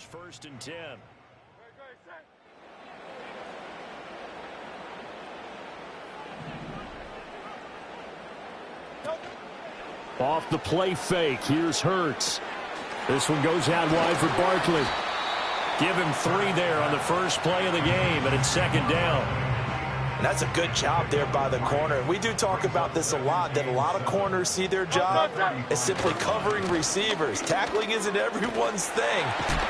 Eagles 1st and 10. Off the play fake. Here's Hurts. This one goes out wide for Barkley. Give him 3 there on the first play of the game, and it's 2nd down. And that's a good job there by the corner. We do talk about this a lot, that a lot of corners see their job as simply covering receivers. Tackling isn't everyone's thing.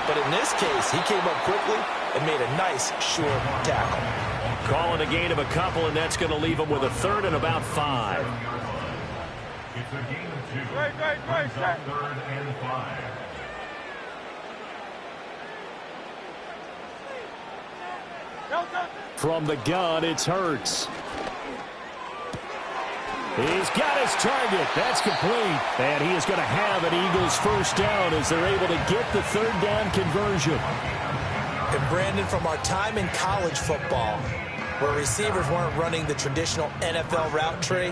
But in this case, he came up quickly and made a nice, short tackle. Calling a gain of a couple, and that's going to leave him with a 3rd and about 5. It's a gain of 2. Brings up 3rd and 5. From the gun, it's Hurts. He's got his target. That's complete. And he is going to have an Eagles 1st down as they're able to get the 3rd down conversion. And Brandon, from our time in college football, where receivers weren't running the traditional NFL route tree,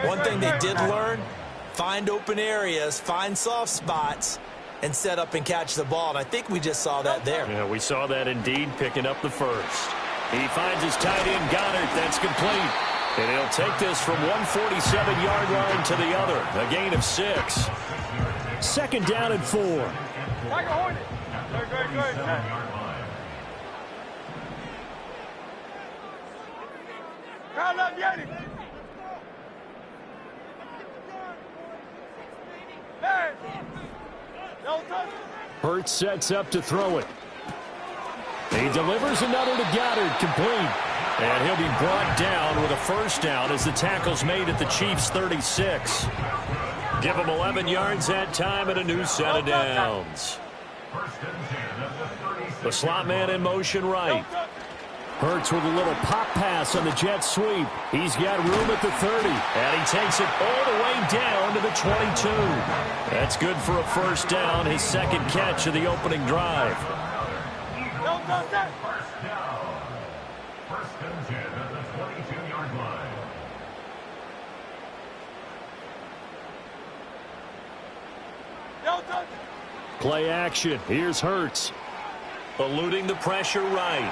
one thing they did learn, find open areas, find soft spots, and set up and catch the ball. And I think we just saw that there. Yeah, we saw that indeed, picking up the 1st. He finds his tight end, Goddard. That's complete. And he'll take this from 147-yard line to the other. A gain of 6. 2nd down and 4. Hurts sets up to throw it. He delivers another to Goddard, complete. And he'll be brought down with a 1st down as the tackle's made at the Chiefs' 36. Give him 11 yards that time and a new set of downs. The slot man in motion right. Hurts with a little pop pass on the jet sweep. He's got room at the 30. And he takes it all the way down to the 22. That's good for a 1st down, his 2nd catch of the opening drive. First down. 1st and 10 at the 22-yard line. Play action. Here's Hurts. Eluding the pressure right.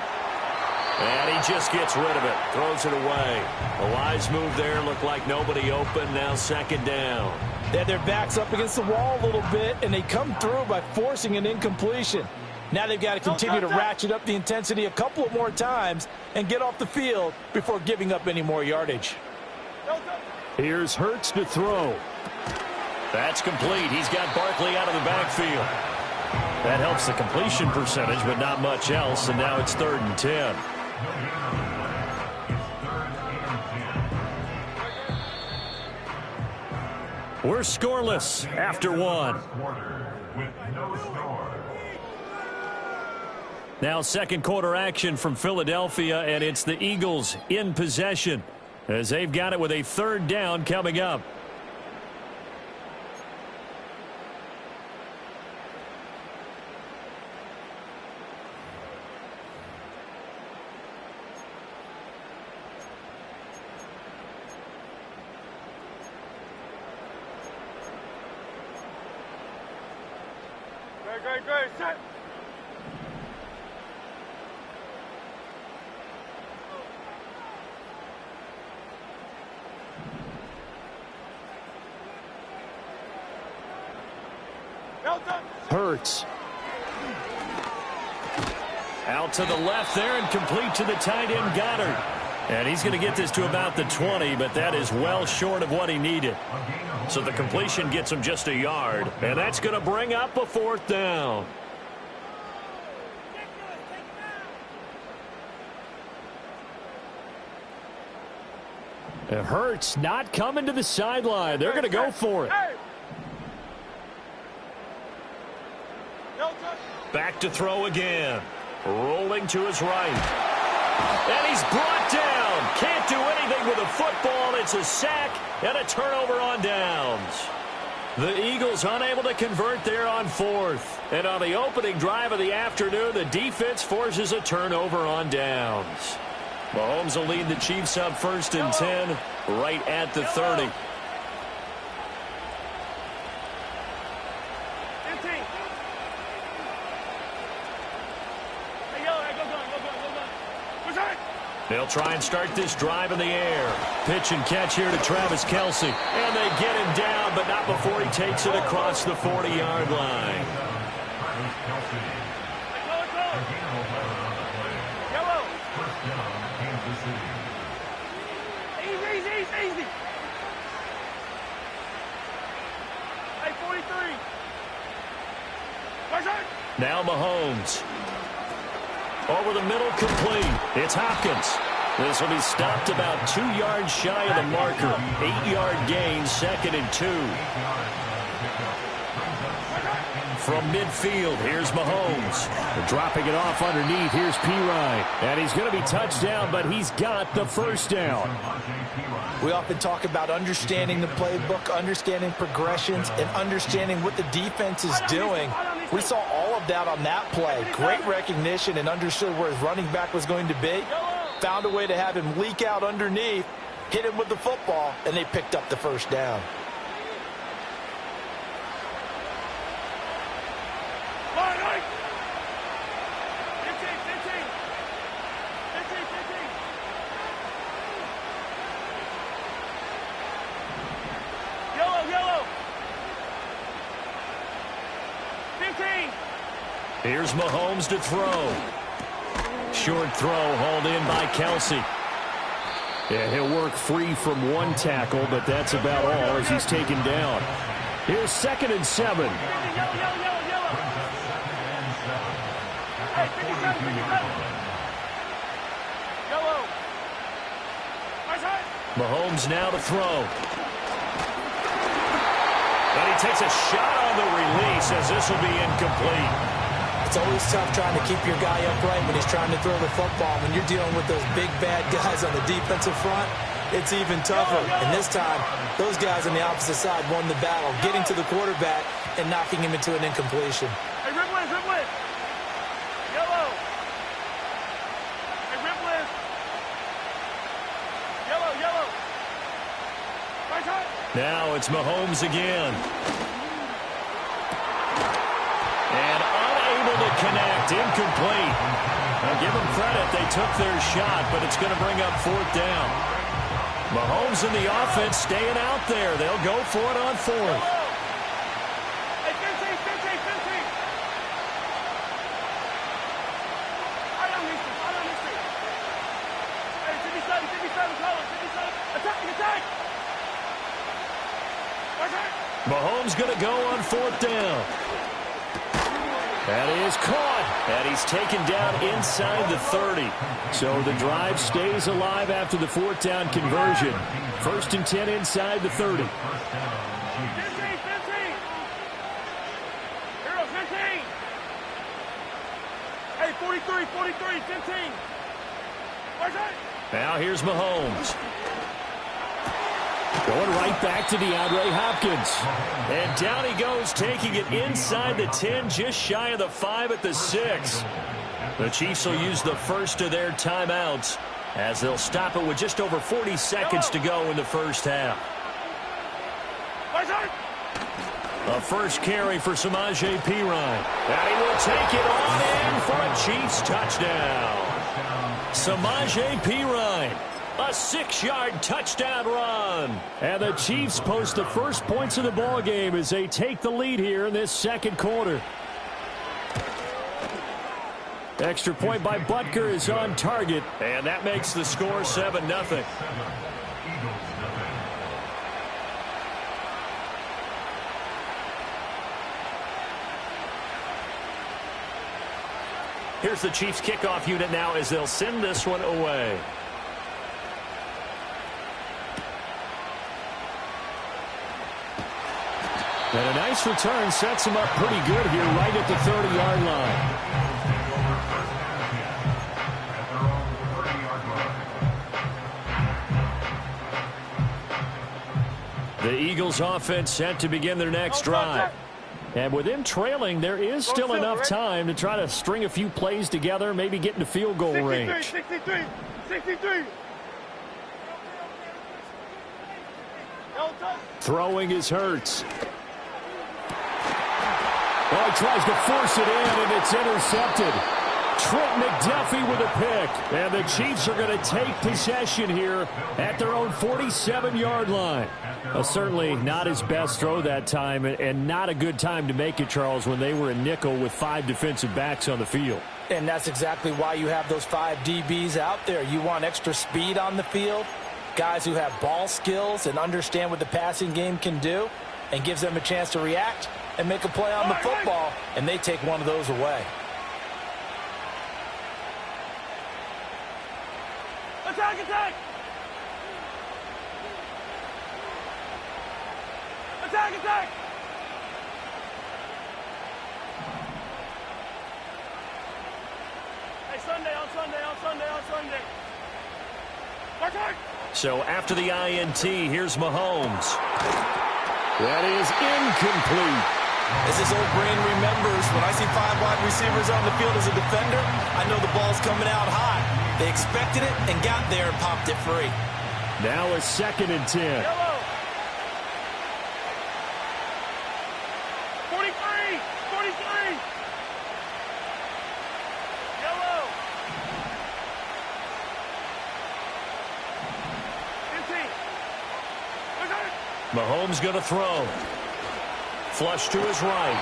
And he just gets rid of it. Throws it away. A wise move there. Looked like nobody open. Now 2nd down. They had their backs up against the wall a little bit, and they come through by forcing an incompletion. Now they've got to continue to ratchet up the intensity a couple of more times and get off the field before giving up any more yardage. Here's Hurts to throw. That's complete. He's got Barkley out of the backfield. That helps the completion percentage, but not much else, and now it's 3rd and 10. We're scoreless after 1. Now 2nd quarter action from Philadelphia, and it's the Eagles in possession as they've got it with a 3rd down coming up. Great, set. Hurts. Out to the left there and complete to the tight end, Goddard. And he's going to get this to about the 20, but that is well short of what he needed. So the completion gets him just a yard, and that's going to bring up a 4th down. It Hurts not coming to the sideline. They're going to go for it. Back to throw again. Rolling to his right. And he's brought down. Can't do anything with a football. It's a sack and a turnover on downs. The Eagles unable to convert there on 4th. And on the opening drive of the afternoon, the defense forces a turnover on downs. Mahomes will lead the Chiefs up 1st and 10 right at the 30. They'll try and start this drive in the air. Pitch and catch here to Travis Kelce. And they get him down, but not before he takes it across the 40-yard line. Easy. Hey, 43. Now Mahomes. Over the middle, complete. It's Hopkins. This will be stopped about 2 yards shy of the marker. 8-yard gain, 2nd and 2. From midfield, here's Mahomes. They're dropping it off underneath. Here's Pirine. And he's going to be touched down, but he's got the first down. We often talk about understanding the playbook, understanding progressions, and understanding what the defense is doing. We saw all of that on that play. Great recognition and understood where his running back was going to be. Found a way to have him leak out underneath, hit him with the football, and they picked up the first down. Here's Mahomes to throw. Short throw hauled in by Kelce. Yeah, he'll work free from one tackle, but that's about all as he's taken down. Here's 2nd and 7. Mahomes now to throw. And he takes a shot on the release as this will be incomplete. It's always tough trying to keep your guy upright when he's trying to throw the football. When you're dealing with those big, bad guys on the defensive front, it's even tougher. And this time, those guys on the opposite side won the battle, getting to the quarterback and knocking him into an incompletion. Hey, Ripwin. Yellow. Hey, Ripwin. Yellow. Right side. Now it's Mahomes again. And unable to connect, incomplete. I'll give them credit, they took their shot, but it's going to bring up 4th down. Mahomes and the offense staying out there. They'll go for it on 4th. Hey, 15. I don't need to. Hey, 57, color, 57. Attack. Mahomes going to go on 4th down. That is caught, and he's taken down inside the 30. So the drive stays alive after the 4th down conversion. 1st and 10 inside the 30. 15. Hero, 15. Hey, 43, 15. Now here's Mahomes. Going right back to DeAndre Hopkins. And down he goes, taking it inside the 10, just shy of the 5 at the 6. The Chiefs will use the first of their timeouts as they'll stop it with just over 40 seconds to go in the first half. A first carry for Samaje Perine. And he will take it on in for a Chiefs touchdown. Samaje Perine. A 6-yard touchdown run. And the Chiefs post the first points of the ball game as they take the lead here in this 2nd quarter. Extra point by Butker is on target. And that makes the score 7-0. Here's the Chiefs kickoff unit now as they'll send this one away. And a nice return sets him up pretty good here right at the 30-yard line. The Eagles offense set to begin their next drive. And with them trailing, there is still enough time to try to string a few plays together, maybe get into field goal range. 63. Throwing is Hurts. Oh, he tries to force it in, and it's intercepted. Trent McDuffie with a pick. And the Chiefs are going to take possession here at their own 47-yard line. Certainly not his best throw that time, and not a good time to make it, Charles, when they were in nickel with 5 defensive backs on the field. And that's exactly why you have those 5 DBs out there. You want extra speed on the field, guys who have ball skills and understand what the passing game can do, and gives them a chance to react and make a play on the football, and they take one of those away. Attack, attack! Attack, attack! Hey, Sunday, on Sunday, on Sunday, on Sunday. Attack! So after the INT, here's Mahomes. That is incomplete. As this old brain remembers, when I see 5 wide receivers on the field as a defender, I know the ball's coming out hot. They expected it and got there and popped it free. Now a 2nd and 10. Yellow! 43! 43! Yellow! 15! Mahomes going to throw. Flush to his right.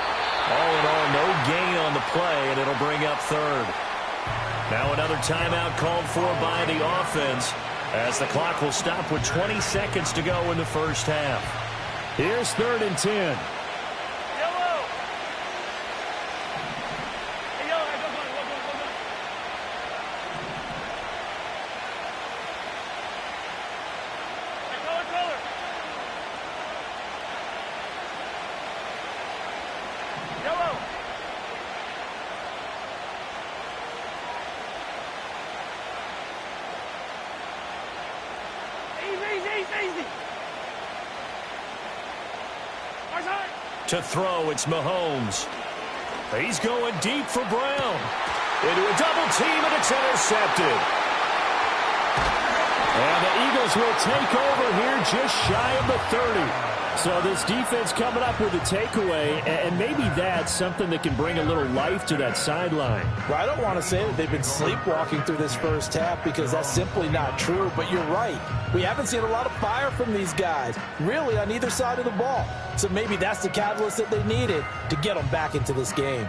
All in all, no gain on the play, and it'll bring up 3rd. Now another timeout called for by the offense, as the clock will stop with 20 seconds to go in the first half. Here's 3rd and 10. Yellow! Hey, yellow, hey, go, go, go, go, go. Hey, color, color. Yellow! Easy! To throw, it's Mahomes. He's going deep for Brown. Into a double team, and it's intercepted. And the Eagles will take over here just shy of the 30. So this defense coming up with a takeaway, and maybe that's something that can bring a little life to that sideline. Well, I don't want to say that they've been sleepwalking through this first half, because that's simply not true, but you're right. We haven't seen a lot of fire from these guys, really, on either side of the ball. So maybe that's the catalyst that they needed to get them back into this game.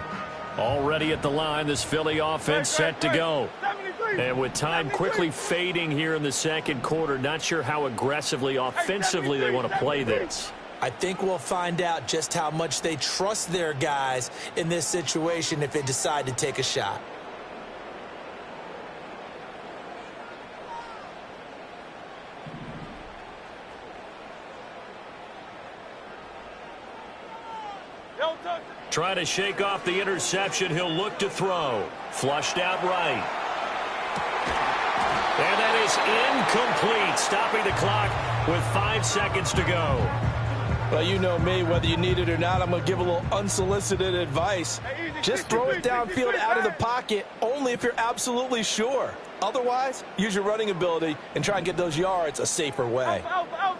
Already at the line, this Philly offense set to go. And with time quickly fading here in the second quarter, not sure how aggressively, offensively they want to play this. I think we'll find out just how much they trust their guys in this situation if they decide to take a shot. Trying to shake off the interception. He'll look to throw. Flushed out right. And that is incomplete, stopping the clock with 5 seconds to go. Well, you know me, whether you need it or not, I'm going to give a little unsolicited advice. Just throw it downfield out of the pocket, only if you're absolutely sure. Otherwise, use your running ability and try and get those yards a safer way. Alpha.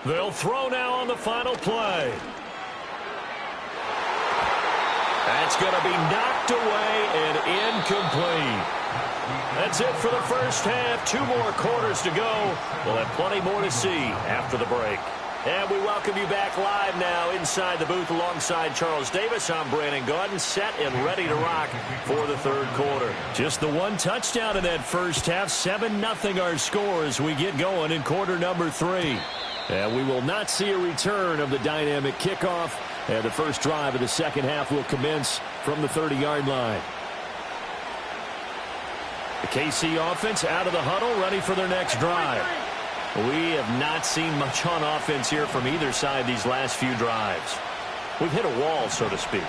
They'll throw now on the final play. That's going to be knocked away and incomplete. That's it for the first half. 2 more quarters to go. We'll have plenty more to see after the break. And we welcome you back live now inside the booth alongside Charles Davis. I'm Brandon Gaudin, set and ready to rock for the third quarter. Just the 1 touchdown in that first half. 7-0 our score as we get going in quarter number 3. And we will not see a return of the dynamic kickoff. And the first drive of the second half will commence from the 30-yard line. The KC offense out of the huddle, ready for their next drive. We have not seen much on offense here from either side these last few drives. We've hit a wall, so to speak.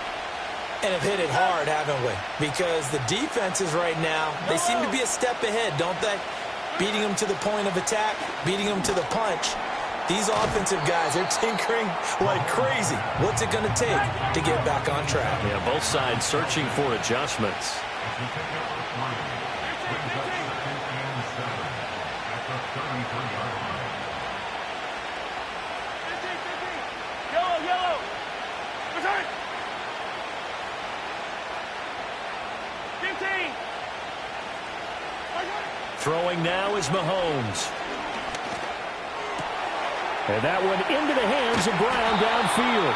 And have hit it hard, haven't we? Because the defenses right now, they seem to be a step ahead, don't they? Beating them to the point of attack, beating them to the punch. These offensive guys, they're tinkering like crazy. What's it going to take to get back on track? Yeah, both sides searching for adjustments. Return. 15. Throwing now is Mahomes. And that one into the hands of Brown downfield.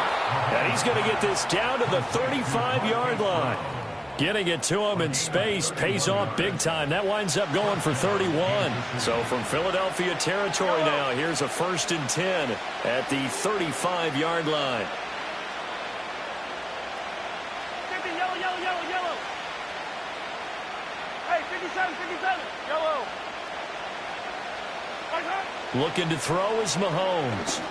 And he's going to get this down to the 35-yard line. Getting it to him in space pays off big time. That winds up going for 31. So from Philadelphia territory now, here's a 1st and 10 at the 35-yard line. 50, yellow, yellow, yellow, yellow. Hey, 57, 57, yellow. Looking to throw is Mahomes.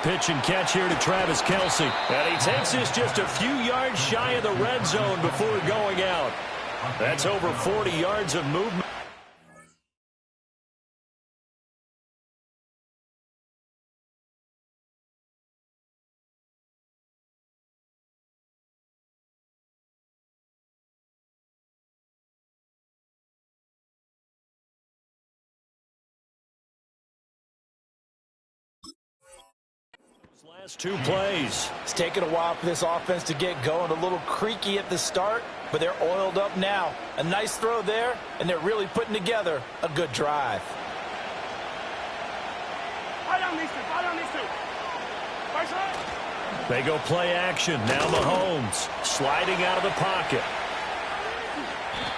Pitch and catch here to Travis Kelce. And he takes this just a few yards shy of the red zone before going out. That's over 40 yards of movement. Last 2 plays. It's taken a while for this offense to get going. A little creaky at the start, but they're oiled up now. A nice throw there, and they're really putting together a good drive. Right on these two. Right on these two. Right side. They go play action. Now Mahomes sliding out of the pocket.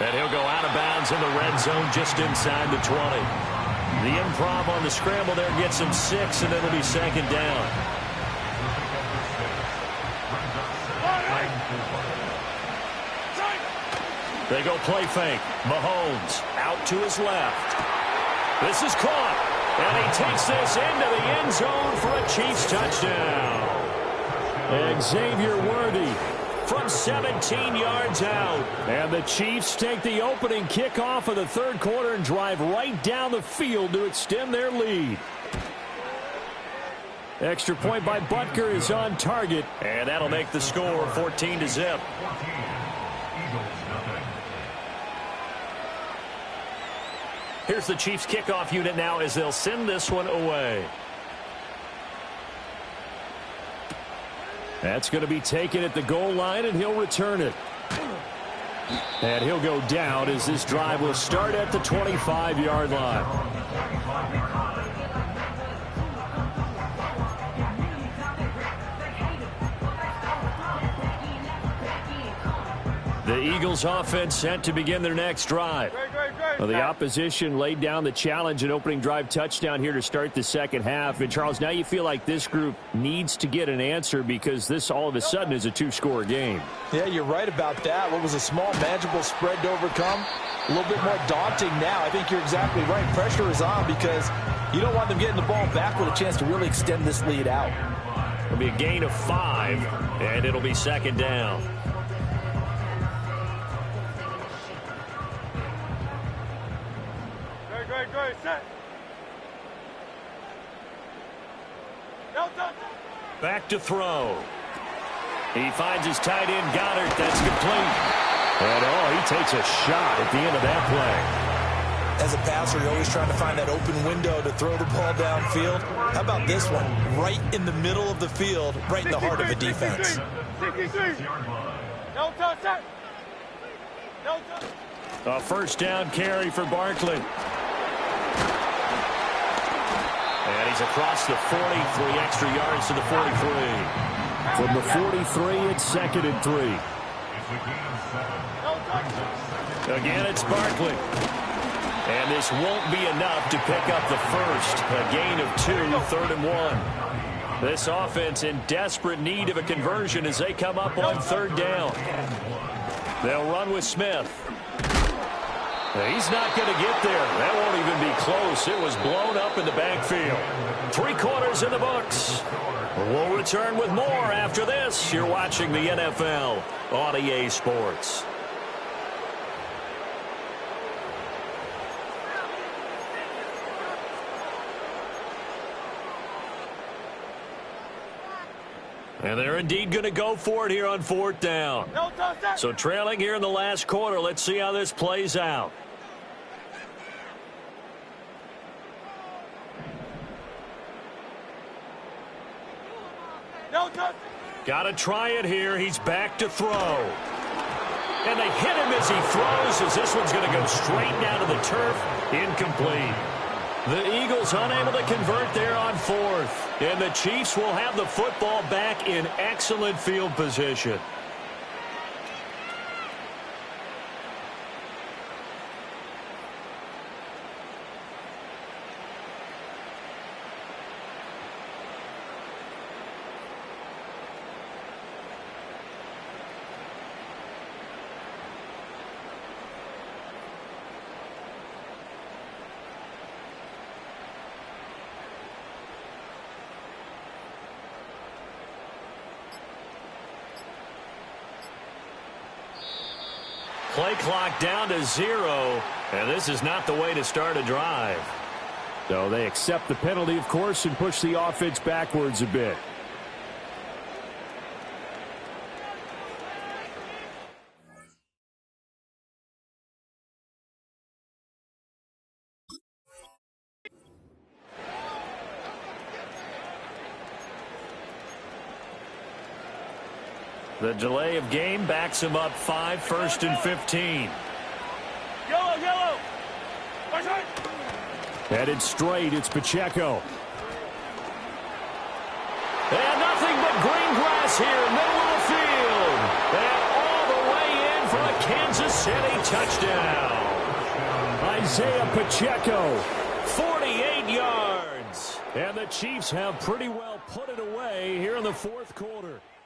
And he'll go out of bounds in the red zone just inside the 20. The improv on the scramble there gets him 6, and it'll be 2nd down. They go play fake. Mahomes out to his left. This is caught. And he takes this into the end zone for a Chiefs touchdown. Xavier Worthy From 17 yards out. And the Chiefs take the opening kickoff of the 3rd quarter and drive right down the field to extend their lead. Extra point by Butker is on target. And that'll make the score 14-0. Here's the Chiefs kickoff unit now as they'll send this one away. That's going to be taken at the goal line, and he'll return it. And he'll go down as this drive will start at the 25-yard line. The Eagles offense set to begin their next drive. Well, the opposition laid down the challenge and opening drive touchdown here to start the 2nd half. And, Charles, now you feel like this group needs to get an answer because this all of a sudden is a 2-score game. Yeah, you're right about that. What was a small, manageable spread to overcome, a little bit more daunting now. I think you're exactly right. Pressure is on because you don't want them getting the ball back with a chance to really extend this lead out. It'll be a gain of 5, and it'll be 2nd down. Good, set. Back to throw. He finds his tight end, Goddard. That's complete. And, he takes a shot at the end of that play. As a passer, you're always trying to find that open window to throw the ball downfield. How about this one? Right in the middle of the field, right in the heart of a defense. 63. No touch, set. No touch. A 1st down carry for Barkley. And he's across the 40, 3 extra yards to the 43. From the 43, it's 2nd and 3. Again, it's Barkley. And this won't be enough to pick up the first. A gain of 2, 3rd and 1. This offense in desperate need of a conversion as they come up on 3rd down. They'll run with Smith. He's not going to get there. That won't even be close. It was blown up in the backfield. 3 quarters in the books. We'll return with more after this. You're watching the NFL on EA Sports. And they're indeed going to go for it here on 4th down. So trailing here in the last quarter. Let's see how this plays out. Got to try it here. He's back to throw. And they hit him as he throws, as this one's going to go straight down to the turf. Incomplete. The Eagles unable to convert there on fourth. And the Chiefs will have the football back in excellent field position. Play clock down to 0, and this is not the way to start a drive. So they accept the penalty, of course, and push the offense backwards a bit. The delay of game backs him up 5, 1st and 15. Yellow, yellow. Right side. Headed straight, it's Pacheco. And nothing but green grass here, middle of the field. And all the way in for a Kansas City touchdown. Isaiah Pacheco. 48 yards. And the Chiefs have pretty well put it away here in the fourth quarter.